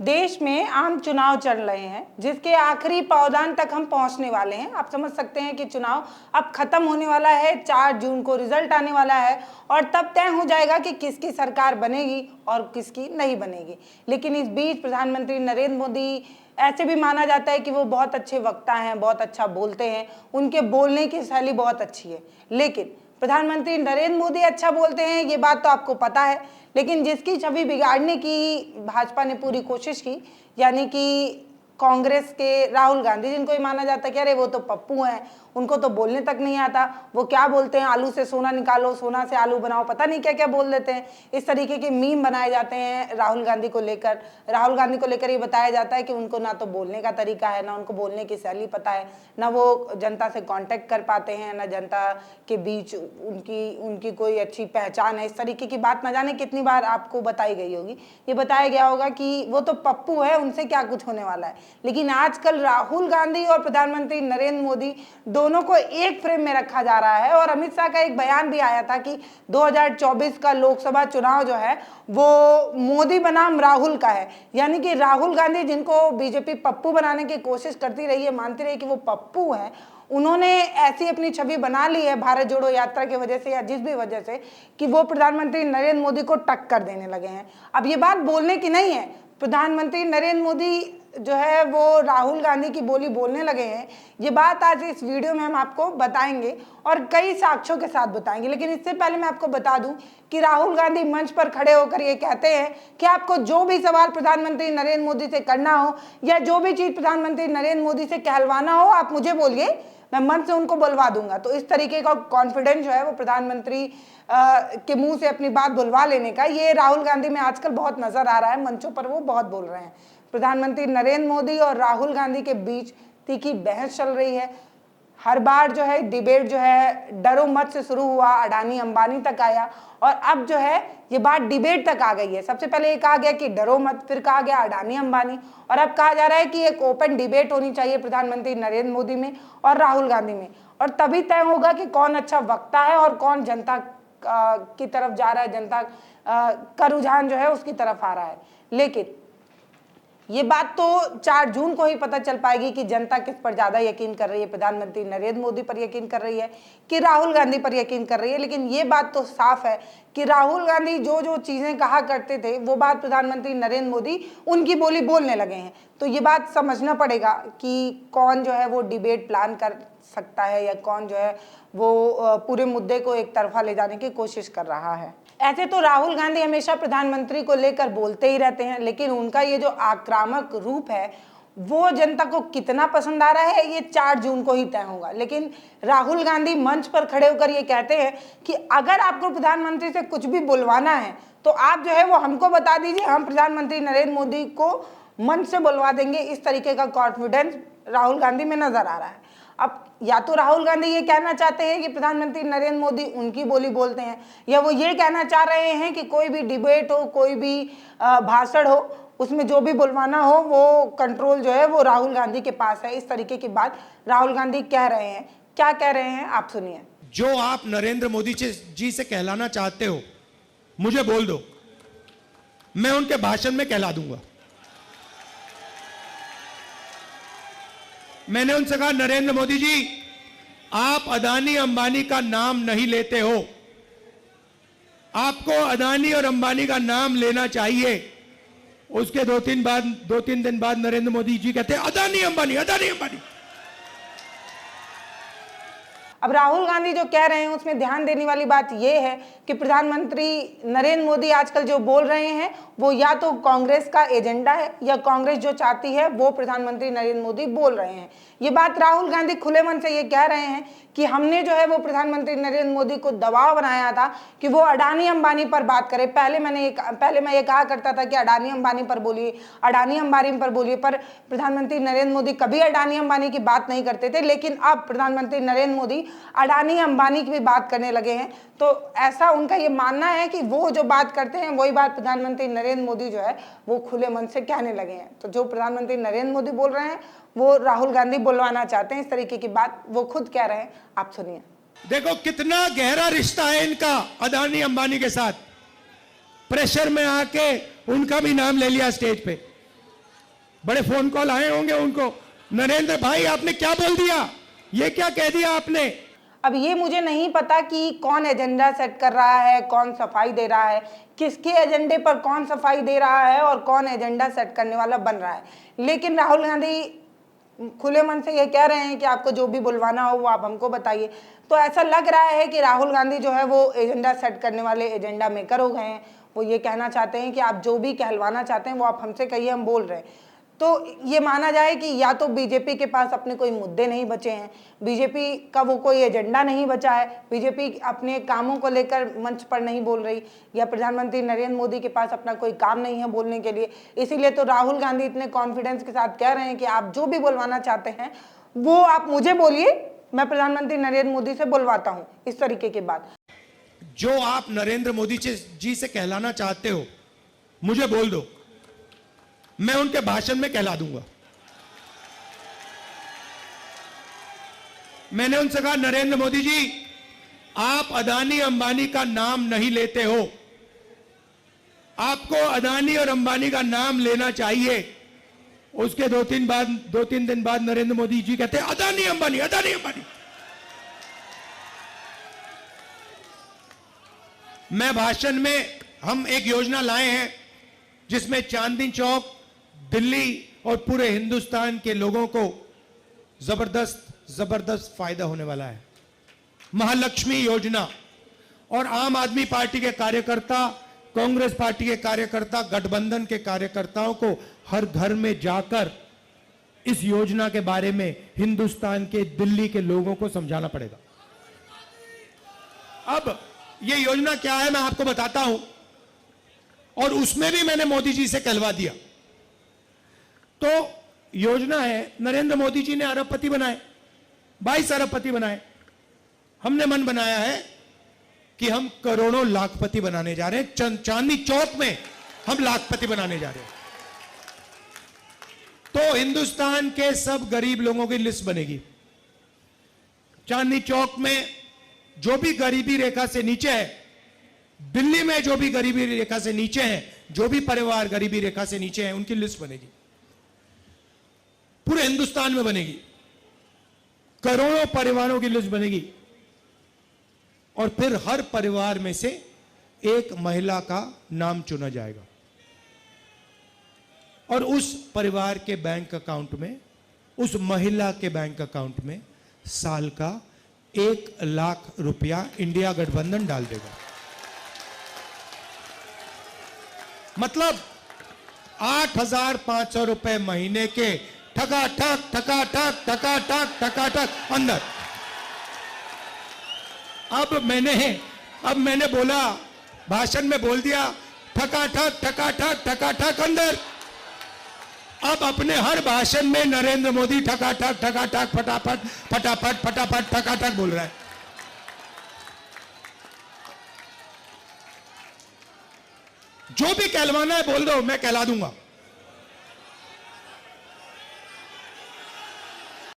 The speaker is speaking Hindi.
देश में आम चुनाव चल रहे हैं जिसके आखिरी पावदान तक हम पहुंचने वाले हैं। आप समझ सकते हैं कि चुनाव अब खत्म होने वाला है। 4 जून को रिजल्ट आने वाला है और तब तय हो जाएगा कि किसकी सरकार बनेगी और किसकी नहीं बनेगी। लेकिन इस बीच प्रधानमंत्री नरेंद्र मोदी ऐसे भी माना जाता है कि वो बहुत अच्छे वक्ता हैं, बहुत अच्छा बोलते हैं, उनके बोलने की शैली बहुत अच्छी है। लेकिन प्रधानमंत्री नरेंद्र मोदी अच्छा बोलते हैं, ये बात तो आपको पता है, लेकिन जिसकी छवि बिगाड़ने की भाजपा ने पूरी कोशिश की, यानी कि कांग्रेस के राहुल गांधी, जिनको ये माना जाता है कि अरे वो तो पप्पू हैं, उनको तो बोलने तक नहीं आता, वो क्या बोलते हैं, आलू से सोना निकालो, सोना से आलू बनाओ, पता नहीं क्या क्या बोल देते हैं। इस तरीके के मीम बनाए जाते हैं राहुल गांधी को लेकर। राहुल गांधी को लेकर ये बताया जाता है कि उनको ना तो बोलने का तरीका है, ना उनको बोलने की शैली पता है, ना वो जनता से कांटेक्ट कर पाते हैं, ना जनता के बीच उनकी कोई अच्छी पहचान है। इस तरीके की बात ना जाने कितनी बार आपको बताई गई होगी। ये बताया गया होगा कि वो तो पप्पू है, उनसे क्या कुछ होने वाला है। लेकिन आजकल राहुल गांधी और प्रधानमंत्री नरेंद्र मोदी दोनों को एक फ्रेम में रखा जा रहा है। और अमित शाह का एक बयान भी आया था कि 2024 का लोकसभा चुनाव जो है वो मोदी बनाम राहुल का है। यानी कि राहुल गांधी, जिनको बीजेपी पप्पू बनाने की कोशिश करती रही है, मानती रही कि वो पप्पू है, उन्होंने ऐसी अपनी छवि बना ली है भारत जोड़ो यात्रा की वजह से या जिस भी वजह से, कि वो प्रधानमंत्री नरेंद्र मोदी को टक्कर देने लगे हैं। अब ये बात बोलने की नहीं है, प्रधानमंत्री नरेंद्र मोदी जो है वो राहुल गांधी की बोली बोलने लगे हैं। ये बात आज इस वीडियो में हम आपको बताएंगे और कई साक्ष्यों के साथ बताएंगे। लेकिन इससे पहले मैं आपको बता दूं कि राहुल गांधी मंच पर खड़े होकर ये कहते हैं कि आपको जो भी सवाल प्रधानमंत्री नरेंद्र मोदी से करना हो या जो भी चीज प्रधानमंत्री नरेंद्र मोदी से कहलवाना हो, आप मुझे बोलिए, मैं मन से उनको बुलवा दूंगा। तो इस तरीके का कॉन्फिडेंस जो है वो प्रधानमंत्री के मुंह से अपनी बात बुलवा लेने का, ये राहुल गांधी में आजकल बहुत नजर आ रहा है। मंचों पर वो बहुत बोल रहे हैं। प्रधानमंत्री नरेंद्र मोदी और राहुल गांधी के बीच तीखी बहस चल रही है। हर बार जो है डिबेट जो है डरो मत से शुरू हुआ, अडानी अंबानी तक आया और अब जो है ये बात डिबेट तक आ गई है। सबसे पहले ये कहा गया कि डरो मत, फिर कहा गया अडानी अंबानी, और अब कहा जा रहा है कि एक ओपन डिबेट होनी चाहिए प्रधानमंत्री नरेंद्र मोदी में और राहुल गांधी में, और तभी तय होगा कि कौन अच्छा वक्ता है और कौन जनता की तरफ जा रहा है, जनता का रुझान जो है उसकी तरफ आ रहा है। लेकिन ये बात तो 4 जून को ही पता चल पाएगी कि जनता किस पर ज्यादा यकीन कर रही है, प्रधानमंत्री नरेंद्र मोदी पर यकीन कर रही है कि राहुल गांधी पर यकीन कर रही है। लेकिन ये बात तो साफ है कि राहुल गांधी जो जो चीजें कहा करते थे वो बात प्रधानमंत्री नरेंद्र मोदी उनकी बोली बोलने लगे हैं। तो ये बात समझना पड़ेगा कि कौन जो है वो डिबेट प्लान कर सकता है या कौन जो है वो पूरे मुद्दे को एक तरफा ले जाने की कोशिश कर रहा है। ऐसे तो राहुल गांधी हमेशा प्रधानमंत्री को लेकर बोलते ही रहते हैं, लेकिन उनका ये जो आक्रामक रूप है वो जनता को कितना पसंद आ रहा है ये 4 जून को ही तय होगा। लेकिन राहुल गांधी मंच पर खड़े होकर ये कहते हैं कि अगर आपको प्रधानमंत्री से कुछ भी बुलवाना है तो आप जो है वो हमको बता दीजिए, हम प्रधानमंत्री नरेंद्र मोदी को मंच से बुलवा देंगे। इस तरीके का कॉन्फिडेंस राहुल गांधी में नजर आ रहा है। अब या तो राहुल गांधी ये कहना चाहते हैं कि प्रधानमंत्री नरेंद्र मोदी उनकी बोली बोलते हैं, या वो ये कहना चाह रहे हैं कि कोई भी डिबेट हो, कोई भी भाषण हो, उसमें जो भी बुलवाना हो वो कंट्रोल जो है वो राहुल गांधी के पास है। इस तरीके की बात राहुल गांधी कह रहे हैं। क्या कह रहे हैं आप सुनिए। जो आप नरेंद्र मोदी जी से कहलाना चाहते हो मुझे बोल दो, मैं उनके भाषण में कहला दूंगा। मैंने उनसे कहा, नरेंद्र मोदी जी आप अदानी अंबानी का नाम नहीं लेते हो, आपको अदानी और अंबानी का नाम लेना चाहिए। उसके 2-3 दिन बाद नरेंद्र मोदी जी कहते हैं अदानी अंबानी, अदानी अंबानी। अब राहुल गांधी जो कह रहे हैं उसमें ध्यान देने वाली बात यह है कि प्रधानमंत्री नरेंद्र मोदी आजकल जो बोल रहे हैं वो या तो कांग्रेस का एजेंडा है या कांग्रेस जो चाहती है वो प्रधानमंत्री नरेंद्र मोदी बोल रहे हैं। ये बात राहुल गांधी खुले मन से ये कह रहे हैं कि हमने जो है वो प्रधानमंत्री नरेंद्र मोदी को दबाव बनाया था कि वो अडानी अंबानी पर बात करें। पहले मैं ये कहा करता था कि अडानी अंबानी पर बोलिए, अडानी अंबानी पर बोलिए, पर प्रधानमंत्री नरेंद्र मोदी कभी अडानी अंबानी की बात नहीं करते थे। लेकिन अब प्रधानमंत्री नरेंद्र मोदी अडानी अंबानी की भी बात करने लगे हैं। तो ऐसा उनका ये मानना है कि वो जो बात करते हैं वही बात प्रधानमंत्री नरेंद्र मोदी जो है वो खुले मन से कहने लगे हैं। तो जो प्रधानमंत्री नरेंद्र मोदी बोल रहे हैं वो राहुल गांधी बुलवाना चाहते हैं। इस तरीके की बात वो खुद कह रहे हैं, आप सुनिए। देखो कितना गहरा रिश्ता है इनका अदानी अंबानी के साथ। प्रेशर में आके उनका भी नाम ले लिया स्टेज पे। बड़े फोन कॉल आए होंगे उनको, नरेंद्र भाई आपने क्या बोल दिया, ये क्या कह दिया आपने। अब ये मुझे नहीं पता कि कौन एजेंडा सेट कर रहा है, कौन सफाई दे रहा है, किसके एजेंडे पर कौन सफाई दे रहा है और कौन एजेंडा सेट करने वाला बन रहा है। लेकिन राहुल गांधी खुले मन से ये कह रहे हैं कि आपको जो भी बुलवाना हो वो आप हमको बताइए। तो ऐसा लग रहा है कि राहुल गांधी जो है वो एजेंडा सेट करने वाले एजेंडा मेकर हो गए हैं। वो ये कहना चाहते हैं कि आप जो भी कहलवाना चाहते हैं वो आप हमसे कहिए, हम बोल रहे हैं। तो ये माना जाए कि या तो बीजेपी के पास अपने कोई मुद्दे नहीं बचे हैं, बीजेपी का वो कोई एजेंडा नहीं बचा है, बीजेपी अपने कामों को लेकर मंच पर नहीं बोल रही, या प्रधानमंत्री नरेंद्र मोदी के पास अपना कोई काम नहीं है बोलने के लिए। इसीलिए तो राहुल गांधी इतने कॉन्फिडेंस के साथ कह रहे हैं कि आप जो भी बुलवाना चाहते हैं वो आप मुझे बोलिए, मैं प्रधानमंत्री नरेंद्र मोदी से बुलवाता हूँ। इस तरीके की बात। जो आप नरेंद्र मोदी जी से कहलाना चाहते हो मुझे बोल दो, मैं उनके भाषण में कहला दूंगा। मैंने उनसे कहा नरेंद्र मोदी जी आप अदानी अंबानी का नाम नहीं लेते हो, आपको अदानी और अंबानी का नाम लेना चाहिए। उसके दो तीन दिन बाद नरेंद्र मोदी जी कहते अदानी अंबानी अदानी अंबानी। मैं भाषण में हम एक योजना लाए हैं जिसमें चांदनी चौक, दिल्ली और पूरे हिंदुस्तान के लोगों को जबरदस्त फायदा होने वाला है। महालक्ष्मी योजना, और आम आदमी पार्टी के कार्यकर्ता, कांग्रेस पार्टी के कार्यकर्ता, गठबंधन के कार्यकर्ताओं को हर घर में जाकर इस योजना के बारे में हिंदुस्तान के, दिल्ली के लोगों को समझाना पड़ेगा। अब ये योजना क्या है मैं आपको बताता हूं, और उसमें भी मैंने मोदी जी से कहलवा दिया। तो योजना है, नरेंद्र मोदी जी ने अरबपति बनाए, 22 अरबपति बनाए। हमने मन बनाया है कि हम करोड़ों लाखपति बनाने जा रहे हैं। चांदनी चौक में हम लाखपति बनाने जा रहे हैं। तो हिंदुस्तान के सब गरीब लोगों की लिस्ट बनेगी। चांदनी चौक में जो भी गरीबी रेखा से नीचे है, दिल्ली में जो भी गरीबी रेखा से नीचे है, जो भी परिवार गरीबी रेखा से नीचे है, उनकी लिस्ट बनेगी। पूरे हिंदुस्तान में बनेगी, करोड़ों परिवारों की लिस्ट बनेगी, और फिर हर परिवार में से एक महिला का नाम चुना जाएगा, और उस परिवार के बैंक अकाउंट में, उस महिला के बैंक अकाउंट में साल का 1 लाख रुपया इंडिया गठबंधन डाल देगा। मतलब 8,500 रुपए महीने के ठका ठक अंदर। अब मैंने बोला, भाषण में बोल दिया ठका ठक अंदर। अब अपने हर भाषण में नरेंद्र मोदी ठका ठक फटाफट ठका ठक बोल रहा है। जो भी कहलवाना है बोल दो, मैं कहला दूंगा।